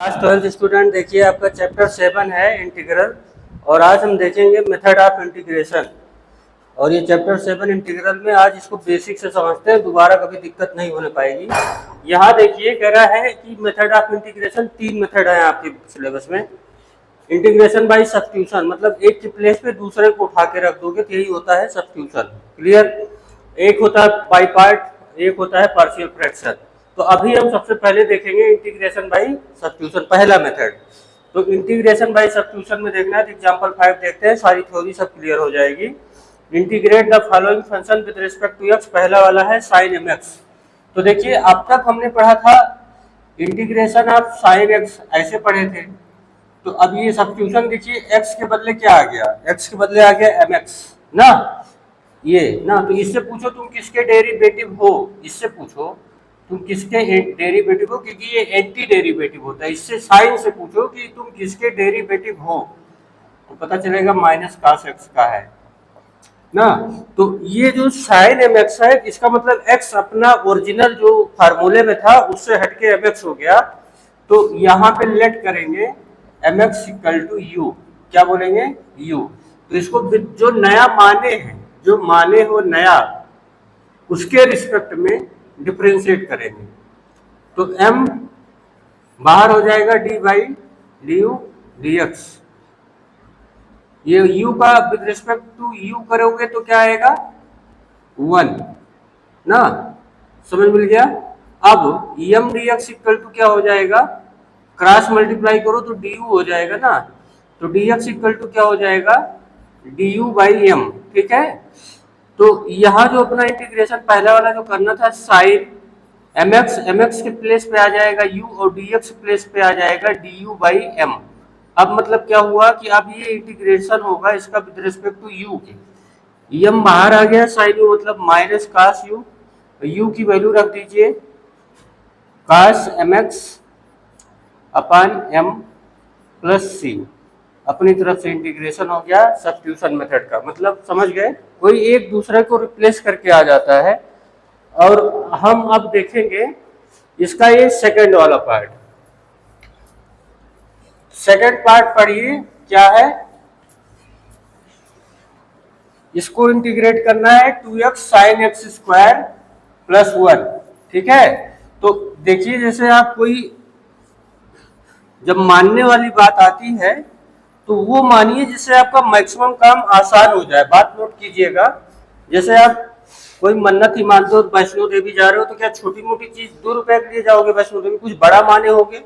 आज 12th student देखिए आपका चैप्टर 7 है इंटीग्रल। और आज हम देखेंगे मेथड ऑफ इंटीग्रेशन। और ये चैप्टर 7 इंटीग्रल में आज इसको बेसिक से समझते हैं, दोबारा कभी दिक्कत नहीं होने पाएगी। यहाँ देखिए कह रहा है कि मेथड ऑफ इंटीग्रेशन 3 मेथड है आपके सिलेबस में। इंटीग्रेशन बाय सब्स्टिट्यूशन, मतलब एक की प्लेस पे दूसरे को उठा के रख दोगे तो यही होता है सब्स्टिट्यूशन। क्लियर। एक होता है बाई पार्ट, एक होता है पार्शियल फ्रैक्शन। तो अभी हम सबसे पहले देखेंगे इंटीग्रेशन बाय सब्स्टिट्यूशन, पहला मेथड। तो इंटीग्रेशन बाय सब्स्टिट्यूशन में देखना है तो एग्जांपल 5 देखते हैं, सारी थ्योरी सब क्लियर हो जाएगी। Integrate the following function with respect to x, पहला वाला है साइन एम एक्स। तो देखिए अब तक हमने पढ़ा था इंटीग्रेशन ऑफ साइन एक्स, ऐसे पढ़े थे। तो अब ये सब्स्टिट्यूशन देखिए, x के बदले क्या आ गया, x के बदले आ गया mx ना, ये ना। तो इससे पूछो तुम किसके डेरिवेटिव हो, इससे पूछो तुम किसके डेरिवेटिव हो, क्योंकि ये एंटी डेरिवेटिव होता है। इससे साइन से पूछो कि तुम किसके डेरिवेटिव हो, तो पता चलेगा माइनस कास एक्स का है ना। तो ये जो साइन एम एक्स है, इसका मतलब x अपना ओरिजिनल जो फार्मूले में था उससे हटके mx हो गया। तो यहाँ पे लेट करेंगे mx इक्वल टू यू, क्या बोलेंगे u। तो इसको जो नया माने हैं, जो माने हो नया, उसके रिस्पेक्ट में डिफरेंशिएट करेंगे। तो m बाहर हो जाएगा d by d U D x. ये u का विद रिस्पेक्ट टू u करोगे तो क्या आएगा 1 ना, समझ मिल गया। अब m d x equal to क्या हो जाएगा, क्रॉस मल्टीप्लाई करो तो डी यू हो जाएगा ना। तो डी एक्स इक्वल टू क्या हो जाएगा डी यू बाई एम, ठीक है। तो यहाँ जो अपना इंटीग्रेशन पहला वाला जो करना था साइन एम एक्स के प्लेस पे आ जाएगा u, और डी एक्स प्लेस पे आ जाएगा डी यू बाई एम। अब मतलब क्या हुआ कि अब ये इंटीग्रेशन होगा इसका विद रिस्पेक्ट टू u के। एम बाहर आ गया, साइन यू मतलब माइनस कास यू, u की वैल्यू रख दीजिए कास एम एक्स अपान एम प्लस सी। अपनी तरफ से इंटीग्रेशन हो गया सब्स्टिट्यूशन मेथड का, मतलब समझ गए, कोई एक दूसरे को रिप्लेस करके आ जाता है। और हम अब देखेंगे इसका ये सेकंड वाला पार्ट। सेकंड पार्ट पढ़िए क्या है, इसको इंटीग्रेट करना है 2x sine x square plus 1, ठीक है। तो देखिए जैसे आप कोई जब मानने वाली बात आती है तो वो मानिए जिससे आपका मैक्सिमम काम आसान हो जाए। बात नोट कीजिएगा, जैसे आप कोई मन्नत ही मानते हो, वैष्णो देवी जा रहे हो, तो क्या छोटी मोटी चीज 2 रुपए के लिए जाओगे वैष्णो देवी, कुछ बड़ा माने होगे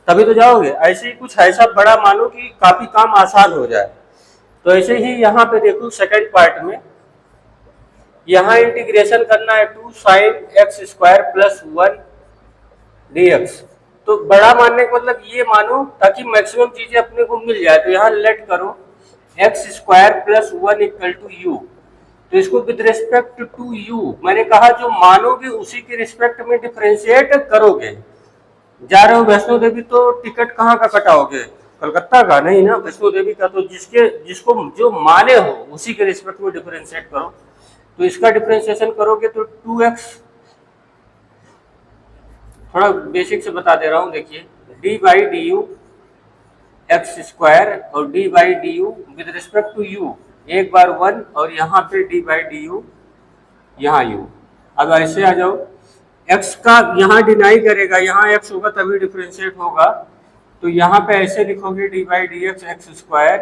तभी तो जाओगे। ऐसे ही कुछ ऐसा बड़ा मानो कि काफी काम आसान हो जाए। तो ऐसे ही यहाँ पे देखो सेकंड पार्ट में, यहाँ इंटीग्रेशन करना है 2 sine x square plus 1 D x. तो बड़ा मानने का मतलब ये मानो ताकि मैक्सिमम चीजें अपने को मिल जाए। तो यहाँ लेट करो x square plus 1 equal to u. तो इसको विद रिस्पेक्ट टू यू, मैंने कहा जो मानोगे उसी के रिस्पेक्ट में डिफरेंशिएट करोगे। जा रहे हो वैष्णो देवी तो टिकट कहाँ का कटाओगे, कलकत्ता का नहीं ना, वैष्णो देवी का। तो जिसको जो माने हो उसी के रिस्पेक्ट में डिफरेंशिएट करो। तो इसका डिफरेंशिएशन करोगे तो 2x, थोड़ा बेसिक से बता दे रहा हूँ, देखिए d by d u x square और d by d u with respect to u, एक बार 1 और यहाँ पे डी बाई डी यू, यहाँ यू। अब ऐसे आ जाओ, x का यहाँ डिनाई करेगा, यहाँ x होगा तभी डिफरेंशिएट होगा। तो यहाँ पे ऐसे लिखोगे D by D x x square,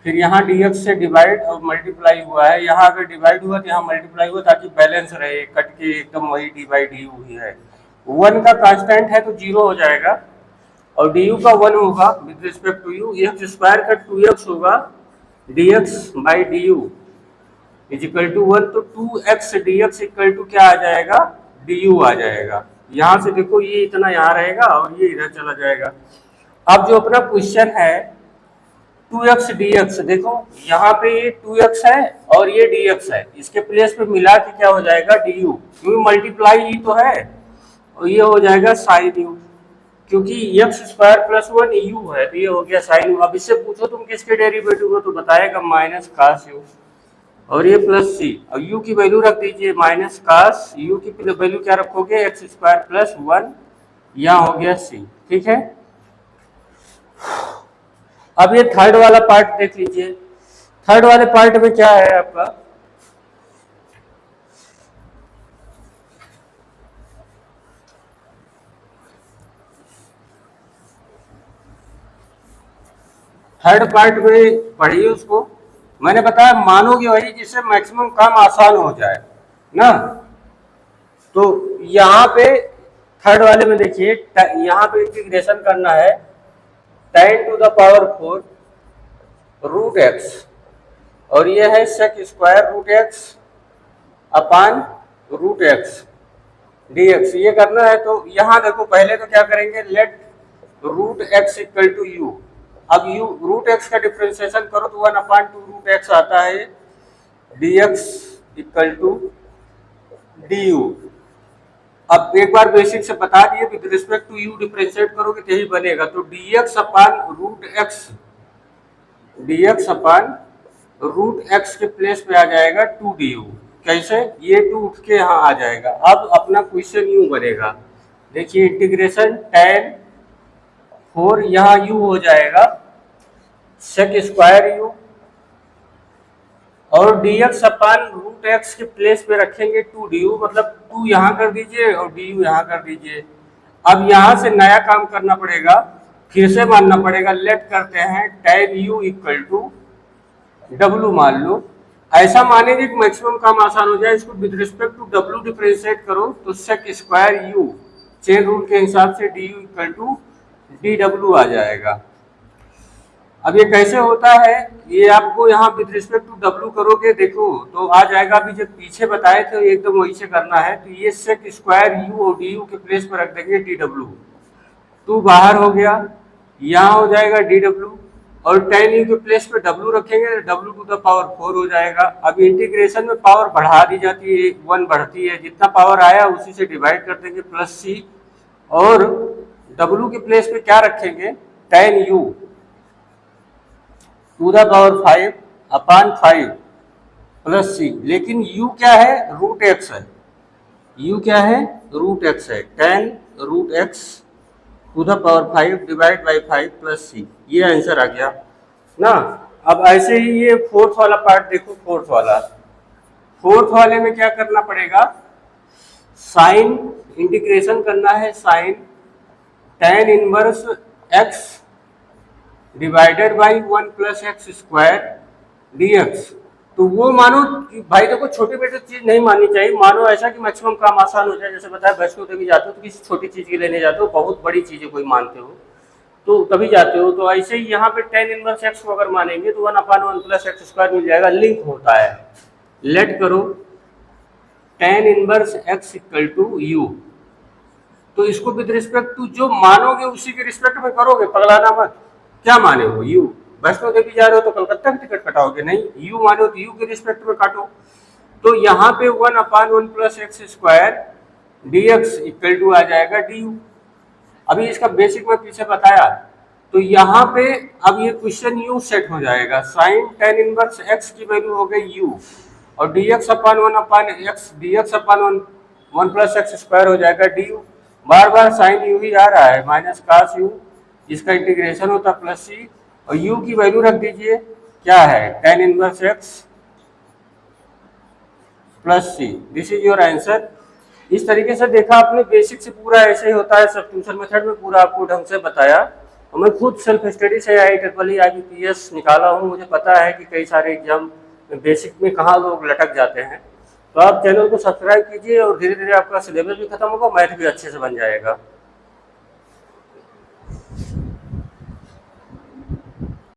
फिर यहाँ डी एक्स से डिवाइड और मल्टीप्लाई हुआ है, यहाँ अगर डिवाइड हुआ तो यहाँ मल्टीप्लाई हुआ ताकि बैलेंस रहे, कट के एकदम वही डी बाई डी यू ही है। 1 का कांस्टेंट है तो 0 हो जाएगा, और डी यू का 1 होगा with respect to u. X square का 2x होगा, d x by d u is equal to 1। तो 2x D x equal to क्या आ जाएगा डी यू आ जाएगा। यहाँ से देखो ये इतना यहाँ रहेगा और ये इधर चला जाएगा। अब जो अपना क्वेश्चन है 2x dx, देखो यहाँ पे ये 2x है और ये dx है, इसके प्लेस पे मिला के क्या हो जाएगा du, क्योंकि मल्टीप्लाई ही तो है, और ये हो जाएगा साइन u, क्योंकि x स्क्वायर प्लस 1 u है तो ये हो गया साइन u। अब इससे पूछो तुम किसके डेरिवेटिव हो तो बताएगा माइनस कास u, और ये प्लस सी, और u की वैल्यू रख दीजिए माइनस कास, u की वैल्यू क्या रखोगे एक्स स्क्वायर प्लस 1, यहाँ हो गया c, ठीक है। अब ये थर्ड वाला पार्ट देख लीजिए। थर्ड वाले पार्ट में क्या है आपका, थर्ड पार्ट में पढ़िए उसको। मैंने बताया मानोगे वही जिससे मैक्सिमम काम आसान हो जाए ना। तो यहाँ पे थर्ड वाले में देखिए, यहाँ पे इंटीग्रेशन करना है tan to the power 4 root x, और ये है sec square root x upon root x dx, ये करना है। तो यहाँ देखो पहले तो क्या करेंगे, let root x equal to u. अब यू रूट एक्स का डिफ्रेंसिएशन करो तो 1/2 रूट एक्स आता है, dx इक्वल टू du। अब एक बार बेसिक से बता दिए, with respect to u differentiate करोगे तो यही बनेगा। तो dx अपान रूट एक्स के प्लेस पे आ जाएगा 2du। कैसे, ये 2 उठ के यहाँ आ जाएगा। अब अपना क्वेश्चन यूं बनेगा, देखिए इंटीग्रेशन tan 4, यहाँ u हो जाएगा सेक स्क्वायर u, और dx अपान रूट एक्स के प्लेस पे रखेंगे 2du, मतलब 2 यहाँ कर दीजिए और du यहाँ कर दीजिए। अब यहाँ से नया काम करना पड़ेगा, फिर से मानना पड़ेगा, लेट करते हैं tan u equal to w मान लो। ऐसा मानेंगे कि मैक्सिमम काम आसान हो जाए। इसको with respect to w differentiate करो तो sec square u chain rule के हिसाब से du इक्वल टू dw आ जाएगा। अब ये कैसे होता है, ये आपको यहाँ विद रिस्पेक्ट टू w करोगे देखो तो आ जाएगा। अभी जब पीछे बताए थे एकदम वही से करना है। तो ये सेक स्क्वायर u और du के प्लेस पर रख देंगे dw, 2 बाहर हो गया, यहाँ हो जाएगा dw, और tan u के प्लेस पे w रखेंगे, w टू द पावर 4 हो जाएगा। अब इंटीग्रेशन में पावर बढ़ा दी जाती है, 1 बढ़ती है, जितना पावर आया उसी से डिवाइड कर देंगे प्लस c, और w के प्लेस पे क्या रखेंगे, tan u to the power 5 upon 5 plus c। लेकिन u क्या है, रूट एक्स है, u क्या है, रूट एक्स है, tan root x to the power 5 divide by 5 plus c, ये आंसर आ गया ना। अब ऐसे ही ये फोर्थ वाला पार्ट देखो, फोर्थ वाले में क्या करना पड़ेगा, साइन इंटीग्रेशन करना है, sine tan inverse x divided by 1 plus x square dx। तो वो मानो कि भाई देखो छोटी बेटी चीज नहीं माननी चाहिए, मानो ऐसा कि मैक्सिमम काम आसान हो जाए। जैसे बताया वैष्णो देवी जाते हो तो किसी छोटी चीज के लेने जाते हो, बहुत बड़ी चीजें कोई मानते हो तो तभी जाते हो। तो ऐसे ही यहाँ पे tan इनवर्स एक्स को अगर मानेंगे तो 1/1 प्लस एक्स स्क्वायर मिल जाएगा, लिंक होता है। लेट करो tan inverse x equal to u, तो इसको विद रिस्पेक्ट टू जो मानोगे उसी के रिस्पेक्ट में करोगे, पगलाना मत। क्या माने हो, यू, वैष्णो देवी जा रहे हो तो कलकत्ता की टिकट कटाओगे, नहीं, यू मानो तो यू के रिस्पेक्ट में काटो। तो यहाँ पे 1/1 plus x square dx equal to आ जाएगा du। अभी इसका बेसिक मैं पीछे बताया। तो यहाँ पे अब ये क्वेश्चन यू सेट हो जाएगा, साइन tan इनवर्स x की वैल्यू हो गई u, और dx upon 1/x dx upon 1 plus x square हो जाएगा du। बार बार साइन यू ही आ रहा है, माइनस कास यू, इसका इंटीग्रेशन होता प्लस c, और u की वैल्यू रख दीजिए, क्या है, tan inverse x plus c, this is your answer. इस तरीके से देखा आपने, बेसिक से पूरा ऐसे ही होता है, सब्स्टिट्यूशन मेथड में पूरा आपको ढंग से बताया। और मैं खुद सेल्फ स्टडी से IEEE IBPS निकाला हूँ, मुझे पता है कि कई सारे एग्जाम बेसिक में कहाँ लोग लटक जाते हैं। तो आप चैनल को सब्सक्राइब कीजिए और धीरे धीरे आपका सिलेबस भी खत्म होगा, मैथ भी अच्छे से बन जाएगा।